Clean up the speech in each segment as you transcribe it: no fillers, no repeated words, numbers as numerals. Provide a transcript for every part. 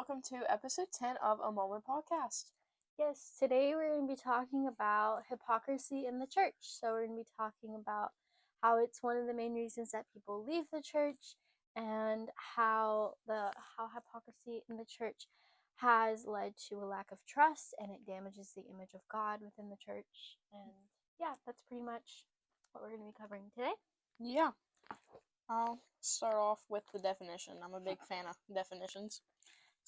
welcome to episode 10 of A Moment Podcast. Yes, today we're going to be talking about hypocrisy in the church. So we're going to be talking about how it's one of the main reasons that people leave the church and how hypocrisy in the church has led to a lack of trust and it damages the image of God within the church. And yeah, that's pretty much what we're going to be covering today. Yeah, I'll start off with the definition. I'm a big fan of definitions.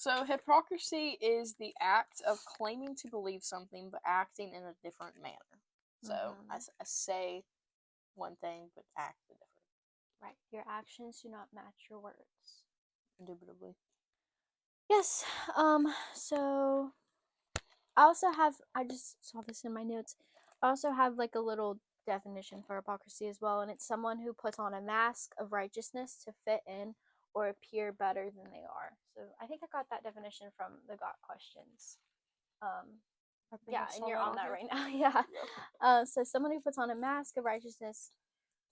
So, hypocrisy is the act of claiming to believe something but acting in a different manner. So, I say one thing but act a different. Right. Your actions do not match your words. Indubitably. Yes. So I just saw this in my notes. I also have like a little definition for hypocrisy as well, and it's someone who puts on a mask of righteousness to fit in or appear better than they are. So I think I got that definition from the Got Questions. Yeah, and you're on that right now. Yeah. So someone who puts on a mask of righteousness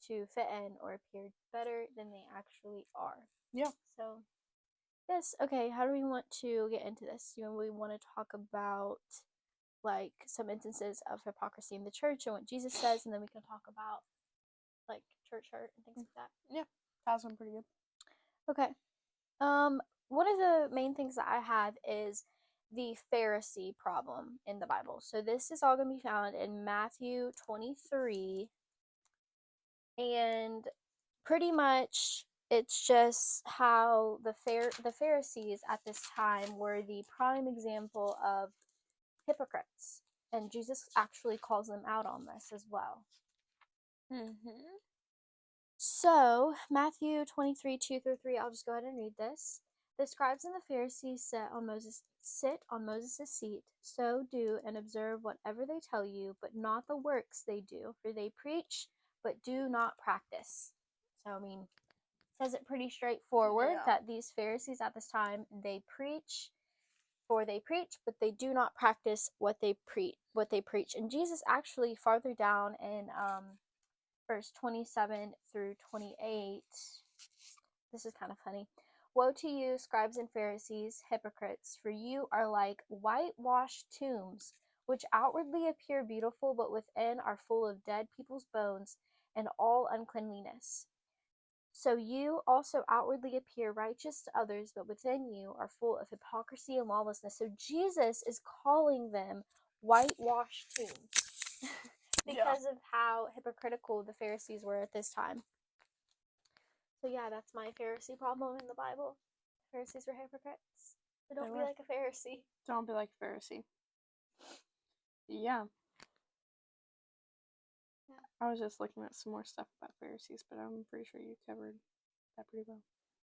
to fit in or appear better than they actually are. Yeah. So yes, okay, how do we want to get into this? We want to talk about like some instances of hypocrisy in the church and what Jesus says, and then we can talk about like church hurt and things like that. Yeah, that sounds pretty good. Okay. One of the main things that I have is the Pharisee problem in the Bible. So this is all going to be found in Matthew 23, and pretty much it's just how the Pharisees at this time were the prime example of hypocrites, and Jesus actually calls them out on this as well. So Matthew 23, 2-3, I'll just go ahead and read this. The scribes and the Pharisees sit on Moses' seat. So do and observe whatever they tell you, but not the works they do, for they preach but do not practice. So it says it pretty straightforward that these Pharisees at this time, they preach, but they do not practice what they preach. And Jesus actually farther down in verse 27 through 28, this is kind of funny. Woe to you, scribes and Pharisees, hypocrites, for you are like whitewashed tombs, which outwardly appear beautiful, but within are full of dead people's bones and all uncleanliness. So you also outwardly appear righteous to others, but within you are full of hypocrisy and lawlessness. So Jesus is calling them whitewashed tombs because of how hypocritical the Pharisees were at this time. So yeah, that's my Pharisee problem in the Bible. Pharisees were hypocrites. So don't be like a Pharisee. Don't be like a Pharisee. Yeah. I was just looking at some more stuff about Pharisees, but I'm pretty sure you covered that pretty well.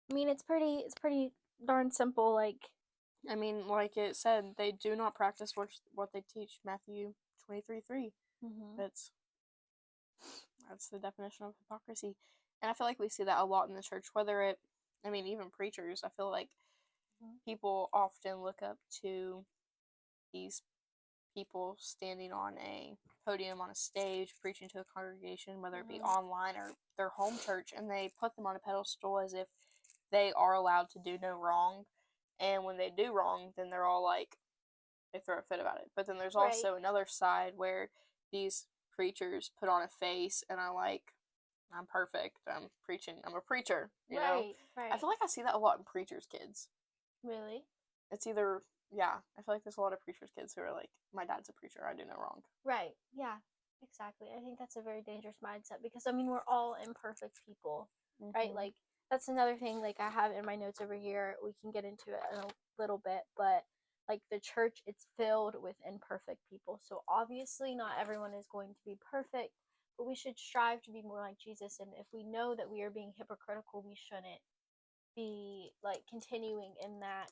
I mean, it's pretty darn simple. Like it said, they do not practice what they teach. Matthew 23:3. That's the definition of hypocrisy, and I feel like we see that a lot in the church. Even preachers. I feel like people often look up to these people standing on a podium on a stage preaching to a congregation, whether it be online or their home church, and they put them on a pedestal as if they are allowed to do no wrong. And when they do wrong, then they're all like, they throw a fit about it. But then there's also another side where these preachers put on a face and are like, I'm perfect, I'm preaching, I'm a preacher, you know? I feel like I see that a lot in preachers' kids. Really? It's either, I feel like there's a lot of preachers' kids who are like, my dad's a preacher, I do no wrong. Right, yeah, exactly. I think that's a very dangerous mindset because, we're all imperfect people, right? Like, that's another thing, like, I have in my notes over here. We can get into it in a little bit, but, like, the church, it's filled with imperfect people. So, obviously, not everyone is going to be perfect, but we should strive to be more like Jesus. And if we know that we are being hypocritical, we shouldn't be, like, continuing in that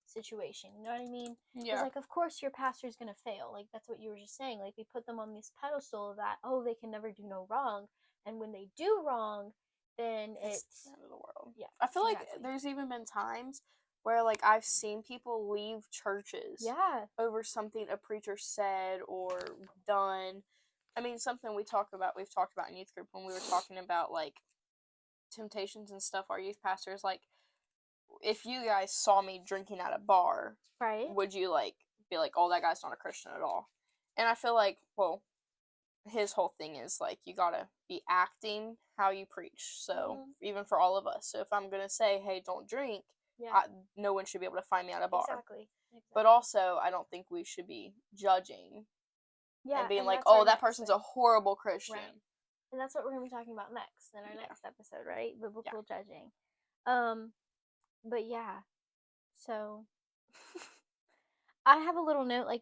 situation. You know what I mean? Because, like, of course your pastor's gonna fail. Like, that's what you were just saying. Like, we put them on this pedestal that, they can never do no wrong. And when they do wrong, then it's the end of the world. Yeah. I feel like there's even been times where, like, I've seen people leave churches over something a preacher said or done. Something we've talked about in youth group when we were talking about, like, temptations and stuff. Our youth pastors, like, if you guys saw me drinking at a bar, right? would you, like, be like, oh, that guy's not a Christian at all? And I feel like, well, his whole thing is, like, you gotta be acting how you preach. So, even for all of us. So, if I'm gonna say, hey, don't drink, no one should be able to find me at a bar. Exactly. But also, I don't think we should be judging and being and like, oh, that person's a horrible Christian. Right. And that's what we're going to be talking about next in our next episode, right? Biblical judging. But yeah, so I have a little note like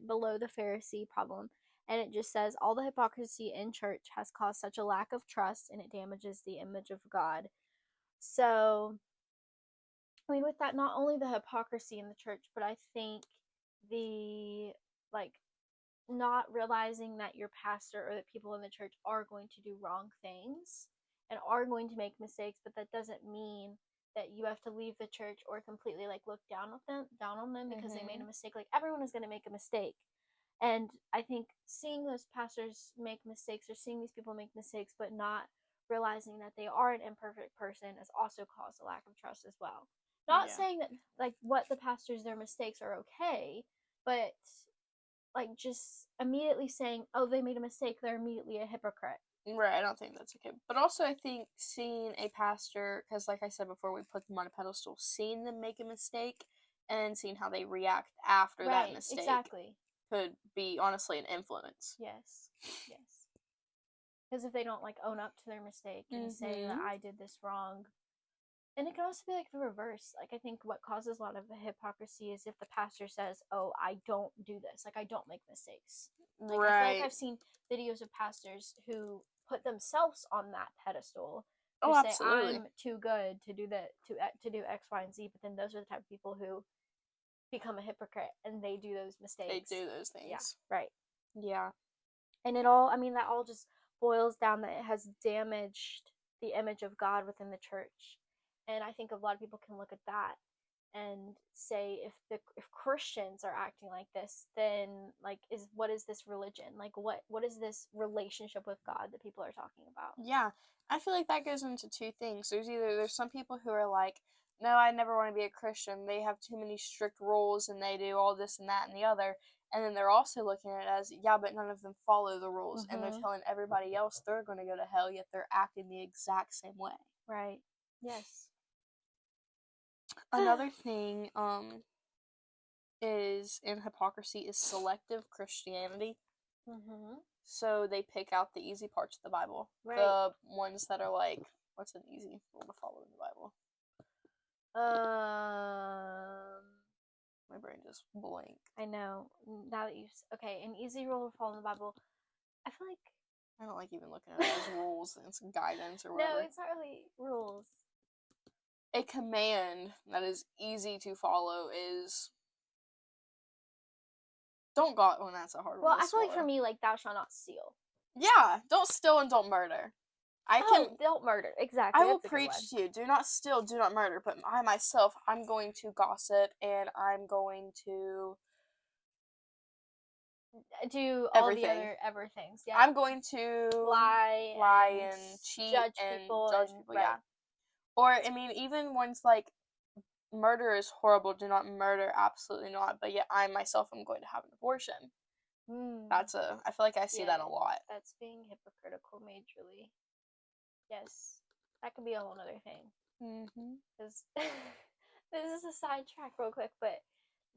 below the Pharisee problem, and it just says all the hypocrisy in church has caused such a lack of trust, and it damages the image of God. So, I mean, with that, not only the hypocrisy in the church, but I think the like not realizing that your pastor or the people in the church are going to do wrong things and are going to make mistakes, but that doesn't mean that you have to leave the church or completely like look down on them because they made a mistake. Like, everyone is going to make a mistake. And I think seeing those pastors make mistakes or seeing these people make mistakes but not realizing that they are an imperfect person has also caused a lack of trust as well. Not saying that like what the pastors, their mistakes are okay, but like just immediately saying, oh, they made a mistake, they're immediately a hypocrite. Right, I don't think that's okay. But also, I think seeing a pastor, because like I said before, we put them on a pedestal, seeing them make a mistake and seeing how they react after that mistake could be honestly an influence. Yes. Because if they don't like own up to their mistake and say that I did this wrong. And it can also be like the reverse. Like, I think what causes a lot of the hypocrisy is if the pastor says, oh, I don't do this. Like, I don't make mistakes. Like, I feel like I've seen videos of pastors who put themselves on that pedestal. Who say, absolutely. I'm too good to do to do X, Y, and Z. But then those are the type of people who become a hypocrite and they do those mistakes. They do those things. Yeah, right. Yeah. And that all just boils down that it has damaged the image of God within the church. And I think a lot of people can look at that and say, if Christians are acting like this, then like what is this religion? Like what is this relationship with God that people are talking about? Yeah, I feel like that goes into two things. There's some people who are like, no, I never want to be a Christian. They have too many strict rules and they do all this and that and the other. And then they're also looking at it as, yeah, but none of them follow the rules. And they're telling everybody else they're going to go to hell, yet they're acting the exact same way. Right. Yes. Another thing is in hypocrisy is selective Christianity. So they pick out the easy parts of the Bible. Right. The ones that are like, what's an easy rule to follow in the Bible? My brain just blanked. I know. Now that okay, an easy rule to follow in the Bible. I feel like I don't like even looking at it as rules and some guidance or whatever. No, it's not really rules. A command that is easy to follow is don't go. Oh, that's a hard one. Well, I feel like for me, like, thou shalt not steal. Yeah, don't steal and don't murder. Don't murder. Exactly. I will preach to you. Do not steal, do not murder. But I myself, I'm going to gossip and I'm going to do all the other things. Yeah. I'm going to lie and cheat judge and people. Judge people. Right. Yeah. Or I mean, even ones like murder is horrible. Do not murder. Absolutely not. But yet, I myself am going to have an abortion. I feel like I see that a lot. That's being hypocritical majorly. Yes, that could be a whole other thing. Because this is a sidetrack real quick, but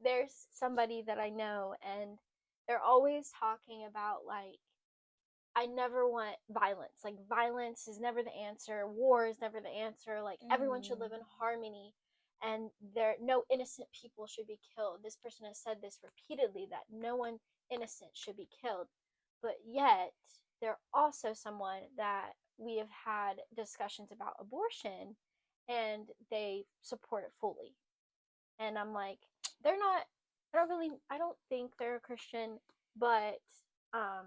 there's somebody that I know, and they're always talking about, like, I never want violence. Like, violence is never the answer. War is never the answer. Like, everyone should live in harmony, and no innocent people should be killed. This person has said this repeatedly, that no one innocent should be killed. But yet, they're also someone that we have had discussions about abortion, and they support it fully. And I'm like, they're not, I don't think they're a Christian, but, I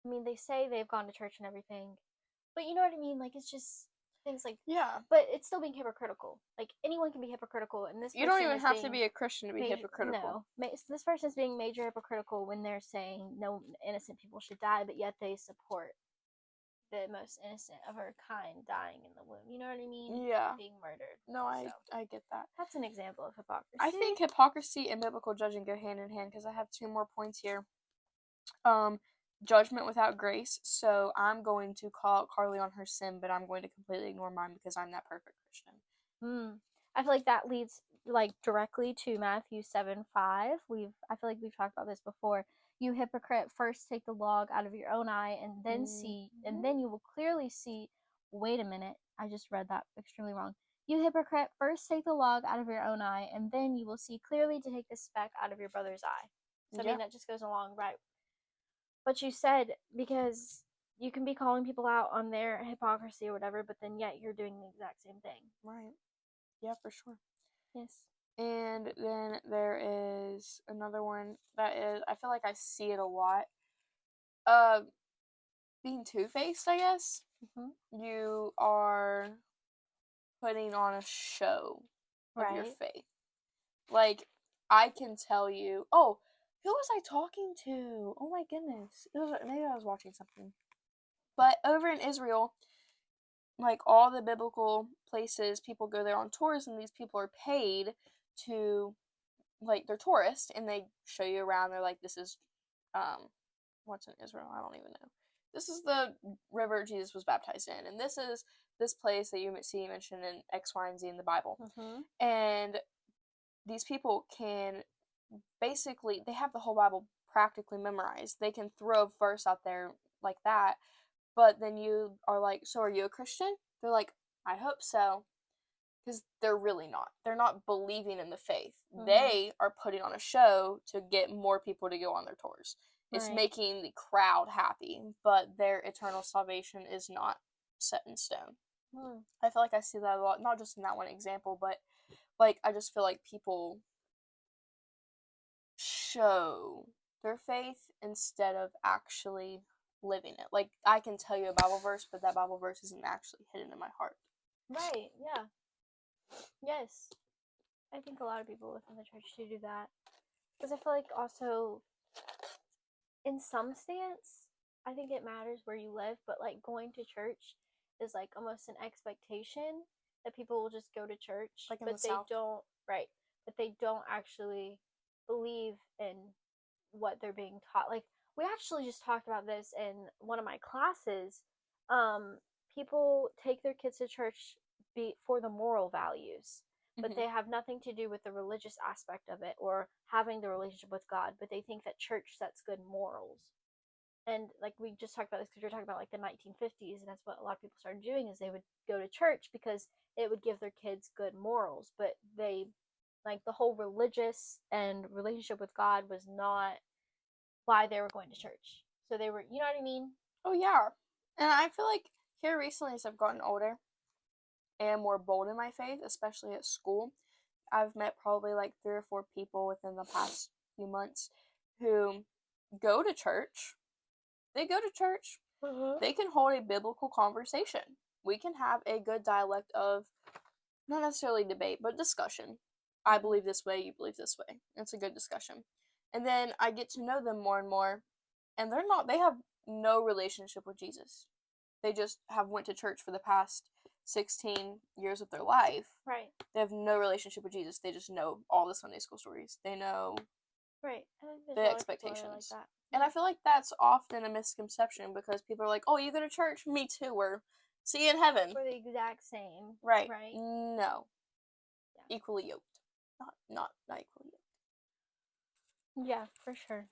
mean, they say they've gone to church and everything, but you know what I mean? Like, it's just things like, yeah, but it's still being hypocritical. Like, anyone can be hypocritical, and this you don't even have to be a Christian to be hypocritical. No, this person is being major hypocritical when they're saying no innocent people should die, but yet they support the most innocent of her kind dying in the womb. You know what I mean? Yeah. Being murdered. No, I get that. That's an example of hypocrisy. I think hypocrisy and biblical judging go hand in hand because I have 2 more points here. Judgment without grace. So I'm going to call out Carly on her sin, but I'm going to completely ignore mine because I'm that perfect Christian. I feel like that leads directly to Matthew 7:5. I feel like we've talked about this before. You hypocrite, first take the log out of your own eye and then see, and then you will clearly see. Wait a minute, I just read that extremely wrong. You hypocrite, first take the log out of your own eye, and then you will see clearly to take the speck out of your brother's eye. So I mean, that just goes along, right? But you said, because you can be calling people out on their hypocrisy or whatever, but then yet you're doing the exact same thing. Right. Yeah, for sure. Yes. And then there is another one that is, I feel like I see it a lot. Being two-faced, I guess. You are putting on a show of your faith. Like, I can tell you, oh, who was I talking to? Oh my goodness. Maybe I was watching something. But over in Israel, like all the biblical places, people go there on tours, and these people are paid to, like, they're tourists, and they show you around. They're like, this is, what's in Israel? I don't even know. This is the river Jesus was baptized in, and this is this place that you see mentioned in X, Y, and Z in the Bible. And these people can basically, they have the whole Bible practically memorized. They can throw a verse out there like that, but then you are like, so are you a Christian? They're like, I hope so. Because they're really not. They're not believing in the faith. They are putting on a show to get more people to go on their tours. It's making the crowd happy, but their eternal salvation is not set in stone. I feel like I see that a lot, not just in that one example, but like I just feel like people show their faith instead of actually living it. Like, I can tell you a Bible verse, but that Bible verse isn't actually hidden in my heart. Right, yeah. Yes. I think a lot of people within the church do that. Because I feel like also, in some stance, I think it matters where you live, but like going to church is like almost an expectation that people will just go to church, like in but the South. but they don't actually believe in what they're being taught. Like, we actually just talked about this in one of my classes. People take their kids to church for the moral values, but they have nothing to do with the religious aspect of it or having the relationship with God, but they think that church sets good morals. And like we just talked about this because we were talking about like the 1950s, and that's what a lot of people started doing, is they would go to church because it would give their kids good morals, but they, like, the whole religious and relationship with God was not why they were going to church. So they were, you know what I mean? Oh yeah. And I feel like here recently, as I've gotten older and more bold in my faith, especially at school, I've met probably like 3 or 4 people within the past few months who go to church. They go to church. They can hold a biblical conversation. We can have a good dialect of, not necessarily debate, but discussion. I believe this way, you believe this way. It's a good discussion. And then I get to know them more and more, and they have no relationship with Jesus. They just have went to church for the past 16 years of their life. Right. They have no relationship with Jesus. They just know all the Sunday school stories. They know the expectations. Like that. And I feel like that's often a misconception because people are like, oh, you go to church? Me too. We're see you in heaven. We're the exact same. Right. Right. No. Yeah. Equally yoked. Not equally yoked. Yeah, for sure.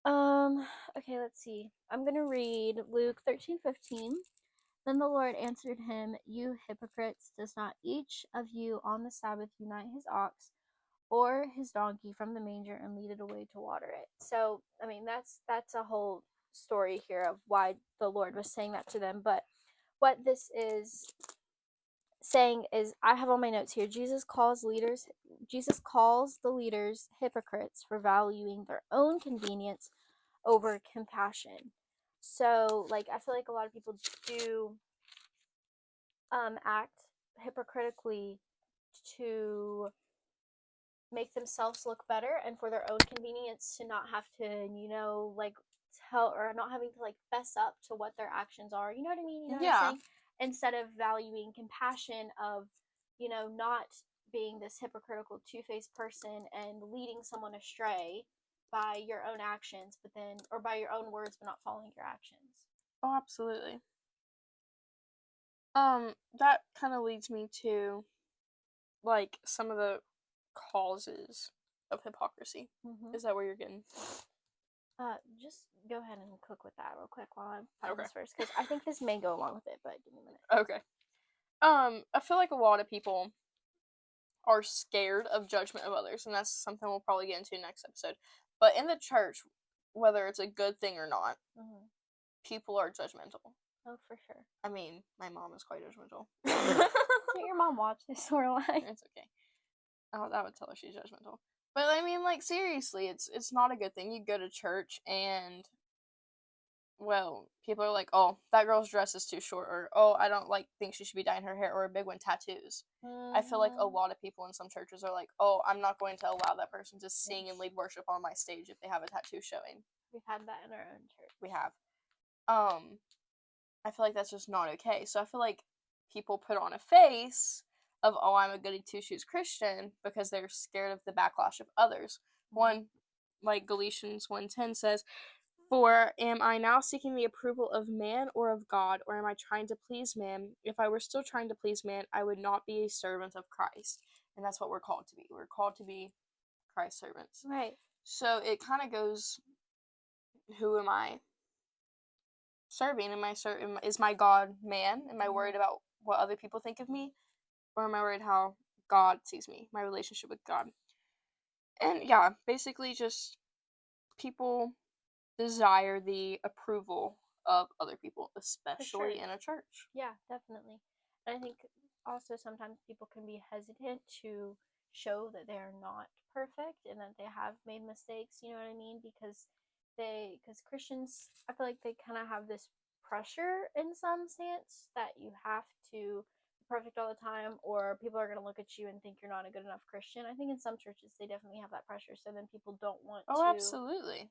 Okay, let's see. I'm gonna read Luke 13:15. Then the Lord answered him, You hypocrites, does not each of you on the Sabbath unite his ox or his donkey from the manger and lead it away to water it? So, I mean, that's a whole story here of why the Lord was saying that to them. But what this is saying is, I have on my notes here, Jesus calls the leaders hypocrites for valuing their own convenience over compassion. So, like, I feel like a lot of people do act hypocritically to make themselves look better and for their own convenience to not have to, like, tell or not having to like fess up to what their actions are. You know what I mean? You know what I'm Yeah. saying? Instead of valuing compassion of, not being this hypocritical two-faced person and leading someone astray by your own actions, but then or by your own words but not following your actions. Oh, absolutely. That kind of leads me to like some of the causes of hypocrisy. Mm-hmm. Is that where you're getting? Just go ahead and cook with that real quick while I find Okay. this first, because I think this may go along with it, but give me a minute. Okay. I feel like a lot of people are scared of judgment of others, and that's something we'll probably get into next episode. But in the church, whether it's a good thing or not, people are judgmental. Oh, for sure. I mean, my mom is quite judgmental. Didn't your mom watch this, or like? It's okay. I would tell her she's judgmental. But I mean, like, seriously, it's not a good thing. You go to church and, well, people are like, oh, that girl's dress is too short, or oh, I don't think she should be dyeing her hair, or a big one, tattoos. I feel like a lot of people in some churches are like, oh, I'm not going to allow that person to sing and lead worship on my stage if they have a tattoo showing. We've had that in our own church. We have. I feel like that's just not okay. So I feel like people put on a face of, oh, I'm a goody two-shoes Christian because they're scared of the backlash of others. One, like Galatians 1:10 says, for am I now seeking the approval of man or of God, or am I trying to please man? If I were still trying to please man, I would not be a servant of Christ. And that's what we're called to be. We're called to be Christ's servants. Right. So it kind of goes, who am I serving? Is my God man? Am I worried about what other people think of me? Or am I worried how God sees me, my relationship with God? And yeah, basically just people desire the approval of other people, especially in a church. Yeah, definitely. And I think also sometimes people can be hesitant to show that they are not perfect and that they have made mistakes, you know what I mean? Because Christians, I feel like they kind of have this pressure in some sense that you have to be perfect all the time, or people are going to look at you and think you're not a good enough Christian. I think in some churches they definitely have that pressure, so then people don't want to absolutely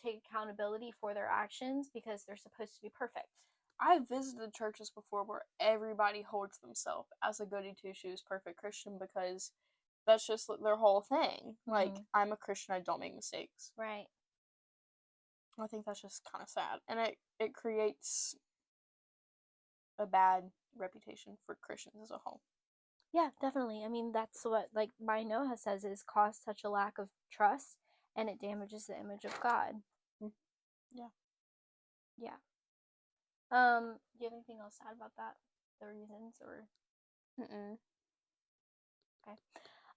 take accountability for their actions because they're supposed to be perfect. I've visited churches before where everybody holds themselves as a goody two-shoes perfect Christian because that's just their whole thing. Like, I'm a Christian, I don't make mistakes. Right. I think that's just kind of sad. And it creates a bad reputation for Christians as a whole. Yeah, definitely. I mean, that's what, like, Noah says, is cause such a lack of trust, and it damages the image of God. Yeah. Yeah. Do you have anything else to add about that? The reasons, or? Okay.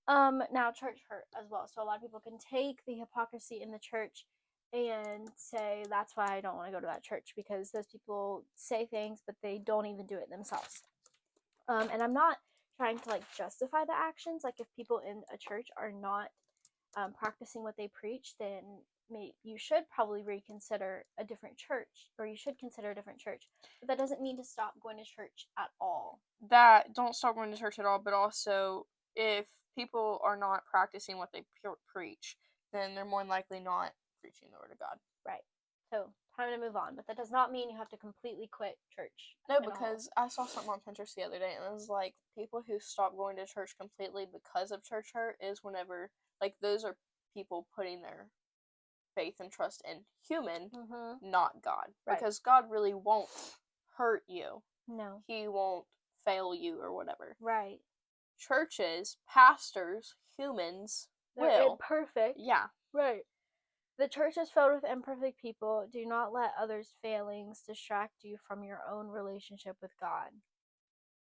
Now church hurt as well. So a lot of people can take the hypocrisy in the church and say, that's why I don't want to go to that church, because those people say things, but they don't even do it themselves. And I'm not trying to, like, justify the actions. Like, if people in a church are not practicing what they preach, then you should probably reconsider a different church, or you should consider a different church. But that doesn't mean to stop going to church at all. Don't stop going to church at all, but also if people are not practicing what they preach, then they're more than likely not preaching the word of God. Right. So, time to move on. But that does not mean you have to completely quit church. No, because I saw something on Pinterest the other day, and it was like, people who stop going to church completely because of church hurt is whenever, like, those are people putting their faith and trust in human, not God. Right. Because God really won't hurt you. No. He won't fail you or whatever. Right. Churches, pastors, humans They're imperfect. Yeah. Right. The church is filled with imperfect people. Do not let others' failings distract you from your own relationship with God.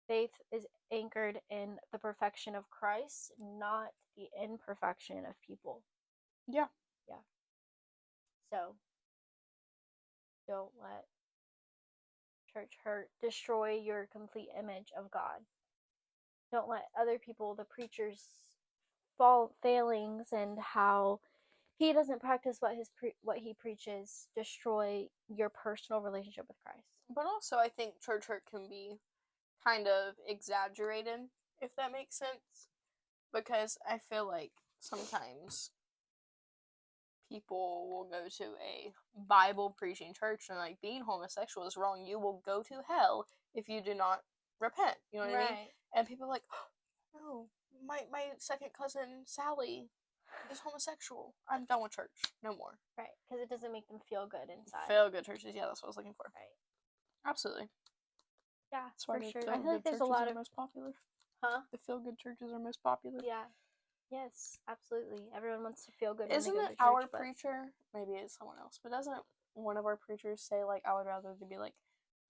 Faith is anchored in the perfection of Christ, not the imperfection of people. Yeah. Yeah. So, don't let church hurt destroy your complete image of God. Don't let other people, the preachers' failings and how he doesn't practice what he preaches, destroy your personal relationship with Christ. But also, I think church hurt can be kind of exaggerated, if that makes sense. Because I feel like sometimes people will go to a Bible preaching church and like being homosexual is wrong. You will go to hell if you do not repent. You know what I mean? And people are like, oh, no, my second cousin Sally is homosexual. I'm done with church. No more. Right, because it doesn't make them feel good inside. Feel good churches, yeah, that's what I was looking for. Right. Absolutely. Yeah, that's why for sure. I feel like there's a lot of most popular. Huh? The feel good churches are most popular. Yeah. Yes, absolutely. Everyone wants to feel good. Isn't when they go it to church, our preacher? Maybe it's someone else, but doesn't one of our preachers say like, I would rather there be like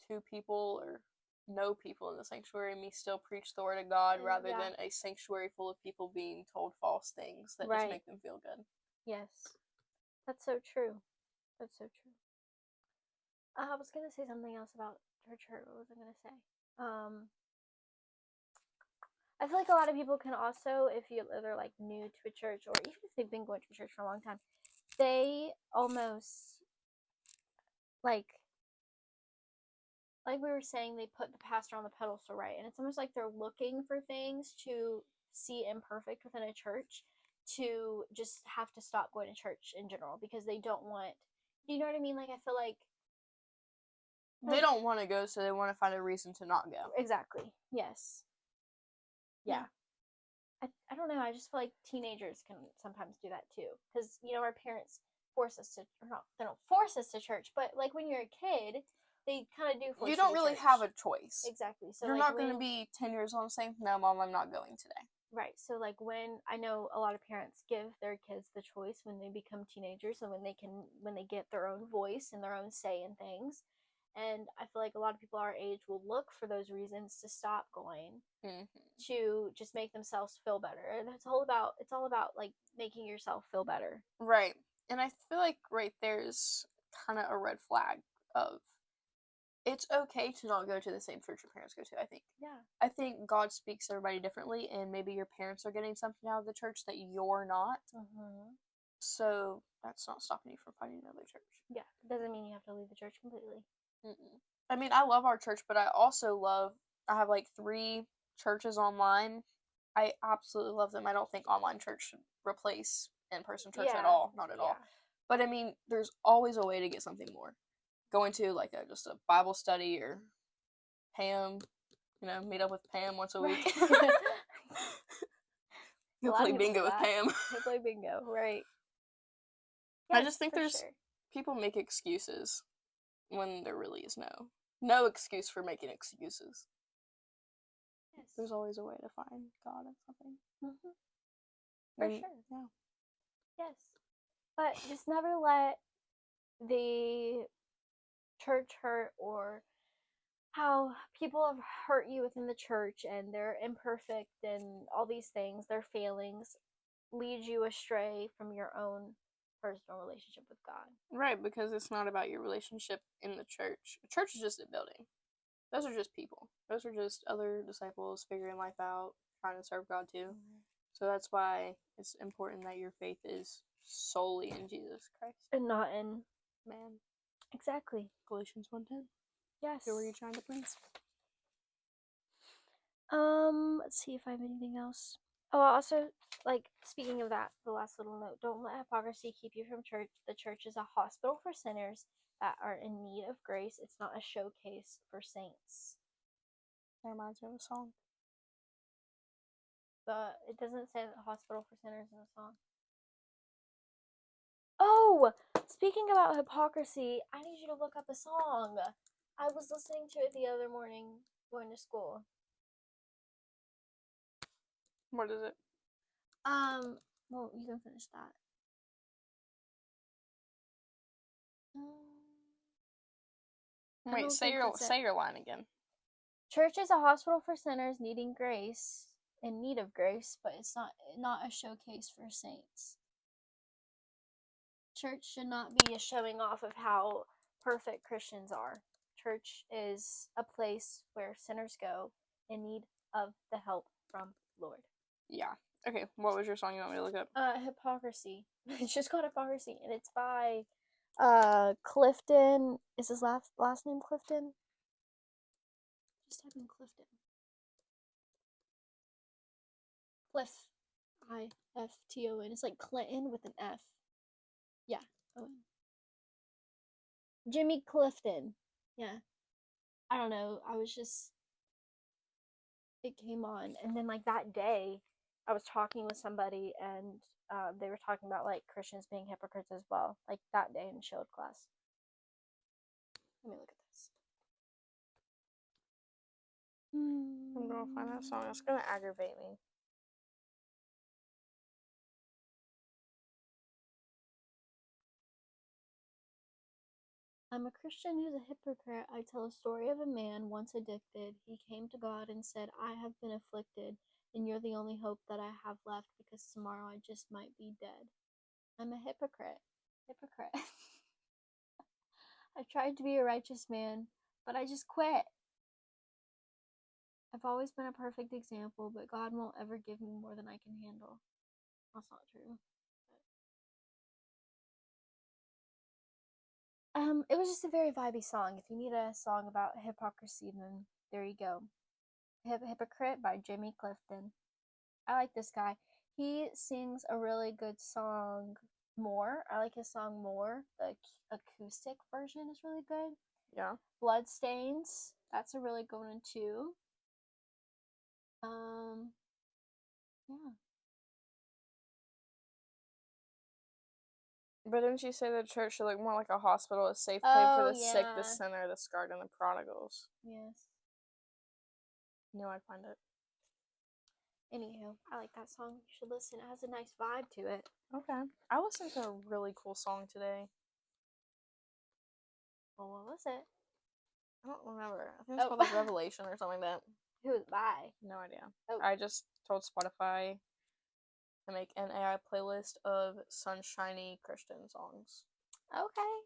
2 people or no people in the sanctuary and me still preach the word of God rather than a sanctuary full of people being told false things that just make them feel good. Yes. That's so true. That's so true. I was gonna say something else about church hurt. What was I gonna say? I feel like a lot of people can also, if they're like new to a church, or even if they've been going to church for a long time, they almost like we were saying, they put the pastor on the pedestal, right? And it's almost like they're looking for things to see imperfect within a church to just have to stop going to church in general because they don't want. Do you know what I mean? Like, I feel like they don't want to go, so they want to find a reason to not go. Exactly. Yes. Yeah. I don't know. I just feel like teenagers can sometimes do that too, because our parents force us to, or not. They don't force us to church, but like when you're a kid, they kind of do force you don't really church. have a choice. Exactly. So you're not going to be 10 years old and saying, no, Mom, I'm not going today. Right. So like when I know a lot of parents give their kids the choice when they become teenagers and when they get their own voice and their own say in things. And I feel like a lot of people our age will look for those reasons to stop going, to just make themselves feel better. And it's all about like making yourself feel better. Right. And I feel like right there's kind of a red flag of it's okay to not go to the same church your parents go to, I think. Yeah. I think God speaks to everybody differently, and maybe your parents are getting something out of the church that you're not. So that's not stopping you from finding another church. Yeah. It doesn't mean you have to leave the church completely. I mean, I love our church, but I also I have like 3 churches online. I absolutely love them. I don't think online church should replace in-person church at all. Not at all. But I mean, there's always a way to get something more. Going to like just a Bible study or Pam, meet up with Pam once a week. Go play bingo with Pam. Go play bingo, right. Yes, I just think people make excuses when there really is no excuse for making excuses. Yes. There's always a way to find God in something. For sure. Yeah. Yes. But just never let the church hurt or how people have hurt you within the church and they're imperfect and all these things, their failings, lead you astray from your own personal relationship with God. Right, because it's not about your relationship in the church. A church is just a building. Those are just people. Those are just other disciples figuring life out, trying to serve God too. So that's why it's important that your faith is solely in Jesus Christ. And not in man. Exactly. Galatians 1:10. Yes. Who are you trying to please? Let's see if I have anything else. Oh, also, like, speaking of that, the last little note, don't let hypocrisy keep you from church. The church is a hospital for sinners that are in need of grace. It's not a showcase for saints. That reminds me of a song. But it doesn't say the hospital for sinners in the song. Oh! Speaking about hypocrisy, I need you to look up a song. I was listening to it the other morning going to school. What is it? Well, you can finish that. Wait, say your line again. Church is a hospital for sinners needing grace, in need of grace, but it's not a showcase for saints. Church should not be a showing off of how perfect Christians are. Church is a place where sinners go in need of the help from Lord. Yeah. Okay, what was your song you want me to look up? Hypocrisy. It's just called Hypocrisy, and it's by Clifton. Is his last name Clifton? Just type in Clifton. Cliff. Ifton. It's like Clinton with an F. Yeah, Jimmy Clifton. Yeah. I don't know. It came on. And then, like, that day, I was talking with somebody, and they were talking about, like, Christians being hypocrites as well. Like, that day in Shield class. Let me look at this. I'm gonna find that song. It's gonna aggravate me. I'm a Christian who's a hypocrite. I tell a story of a man once addicted. He came to God and said, I have been afflicted, and you're the only hope that I have left because tomorrow I just might be dead. I'm a hypocrite. I tried to be a righteous man, but I just quit. I've always been a perfect example, but God won't ever give me more than I can handle. That's not true. It was just a very vibey song. If you need a song about hypocrisy, then there you go. Hypocrite by Jimmy Clifton. I like this guy. He sings a really good song, More. I like his song More. The acoustic version is really good. Yeah. Bloodstains. That's a really good one too. Yeah. But didn't you say the church should look more like a hospital, a safe place for the sick, the sinner, the scarred, and the prodigals? Yes. No, I'd find it. Anywho, I like that song. You should listen. It has a nice vibe to it. Okay. I listened to a really cool song today. Well, what was it? I don't remember. I think it's called like Revelation or something like that. Who was it by? No idea. Oh. I just told Spotify to make an AI playlist of sunshiny Christian songs. Okay.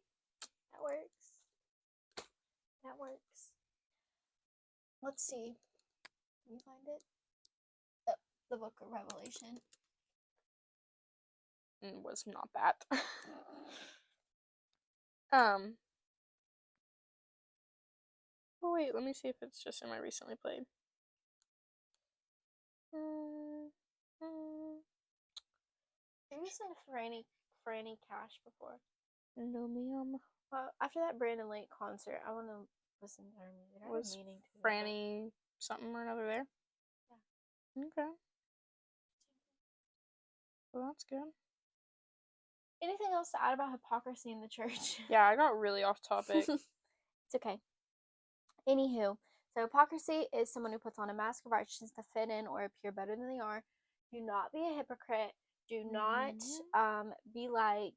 That works. Let's see. Can you find it? Oh, the book of Revelation. Was not that. Oh wait, let me see if it's just in my recently played. Have you listened to Franny Cash before? No, ma'am. Well, after that Brandon Lake concert, I want to listen to her music. Was Franny something or another there? Yeah. Okay. Well, that's good. Anything else to add about hypocrisy in the church? Yeah, I got really off topic. It's okay. Anywho, so hypocrisy is someone who puts on a mask of righteousness to fit in or appear better than they are. Do not be a hypocrite. Do not be like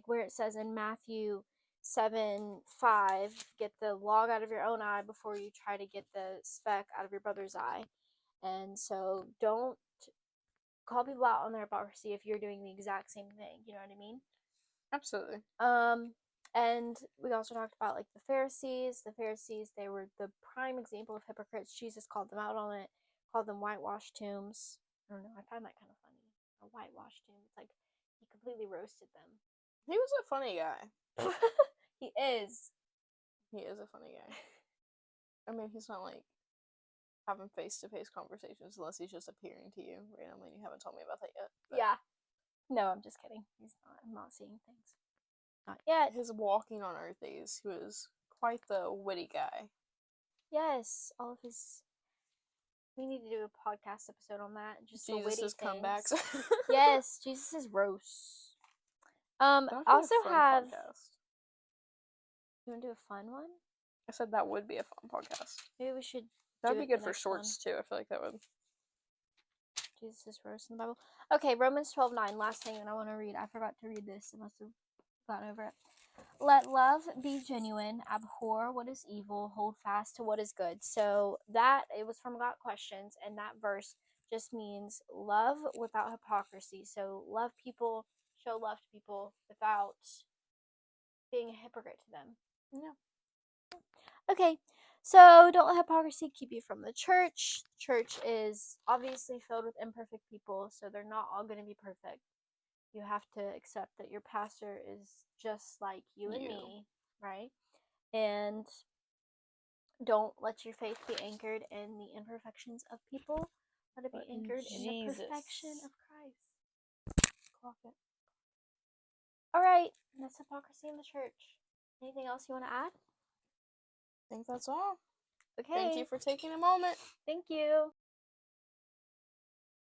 where it says in Matthew 7:5, get the log out of your own eye before you try to get the speck out of your brother's eye. And so don't call people out on their hypocrisy if you're doing the exact same thing. You know what I mean? Absolutely. And we also talked about like the Pharisees. The Pharisees, they were the prime example of hypocrites. Jesus called them out on it, called them whitewashed tombs. I don't know, I find that kind of funny. A whitewashed tomb. It's like he completely roasted them. He was a funny guy. He is. He is a funny guy. I mean, he's not like having face-to-face conversations unless he's just appearing to you randomly and you haven't told me about that yet. But yeah. No, I'm just kidding. I'm not seeing things. Not yet. His walking on earth days, he was quite the witty guy. Yes, all of his. We need to do a podcast episode on that. Just Jesus' comebacks. Yes, Jesus' roasts. Also have. Podcast. You want to do a fun one? I said that would be a fun podcast. Maybe we should. That would be good for shorts too. I feel like that would. Jesus' roast in the Bible. Okay, Romans 12:9. Last thing that I want to read. I forgot to read this. I must have gone over it. Let love be genuine. Abhor what is evil. Hold fast to what is good. So it was from Got Questions, and that verse just means love without hypocrisy. So love people, show love to people without being a hypocrite to them. Yeah. Okay. So don't let hypocrisy keep you from the church. Church is obviously filled with imperfect people, so they're not all going to be perfect. You have to accept that your pastor is just like you and me, right? And don't let your faith be anchored in the imperfections of people. Let it be anchored in the perfection of Christ. Clock it. All right, that's hypocrisy in the church. Anything else you want to add? I think that's all. Okay. Thank you for taking a moment. Thank you.